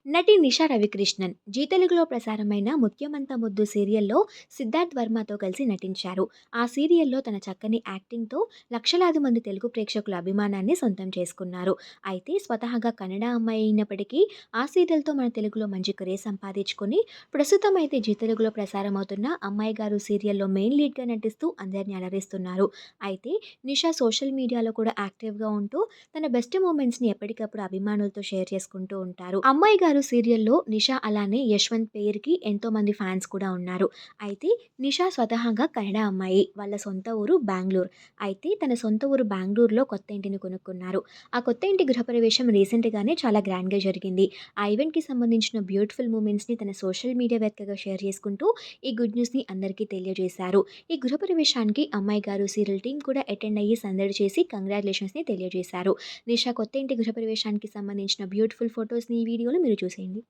నటి నిషా రవికృష్ణన్ జీ తెలుగులో ప్రసారమైన ముత్యమంత ముద్దు సీరియల్లో సిద్ధార్థ్ వర్మతో కలిసి నటించారు. ఆ సీరియల్లో తన చక్కని యాక్టింగ్తో లక్షలాది మంది తెలుగు ప్రేక్షకుల అభిమానాన్ని సొంతం చేసుకున్నారు. అయితే స్వతహాగా కన్నడ అమ్మాయి అయినప్పటికీ ఆ సీరియల్తో మన తెలుగులో మంచి క్రేజ్ సంపాదించుకొని ప్రస్తుతం అయితే జీ తెలుగులో ప్రసారమవుతున్న అమ్మాయి గారు సీరియల్లో మెయిన్ లీడ్గా నటిస్తూ అందరిని అలరిస్తున్నారు. అయితే నిషా సోషల్ మీడియాలో కూడా యాక్టివ్గా ఉంటూ తన బెస్ట్ మూమెంట్స్ని ఎప్పటికప్పుడు అభిమానులతో షేర్ చేసుకుంటూ ఉంటారు. అమ్మాయి గారు సీరియల్‌లో నిషా అలానే యశ్వంత్ పేరుకి ఎంతోమంది ఫ్యాన్స్ కూడా ఉన్నారు. అయితే నిషా స్వతహాగా కన్నడ అమ్మాయి. వాళ్ళ సొంత ఊరు బెంగుళూరు. అయితే తన సొంత ఊరు బెంగుళూరులో కొత్త ఇంటిని కొనుక్కున్నారు. ఆ కొత్త ఇంటి గృహప్రవేశం రీసెంట్‌గానే చాలా గ్రాండ్‌గా జరిగింది. ఆ ఈవెంట్‌కి సంబంధించిన బ్యూటిఫుల్ మూమెంట్స్‌ని తన సోషల్ మీడియా వేదికగా షేర్ చేసుకుంటూ ఈ గుడ్ న్యూస్‌ని అందరికీ తెలియజేశారు. ఈ గృహప్రవేశానికి అమ్మాయి గారు సీరియల్ టీమ్ కూడా అటెండ్ అయ్యి సందడి చేసి కంగ్రాచ్యులేషన్స్‌ని తెలియజేశారు. నిషా కొత్త ఇంటి గృహప్రవేశానికి సంబంధించిన బ్యూటిఫుల్ ఫోటోస్‌ని ఈ వీడియోలో మీరు చూసేయండి.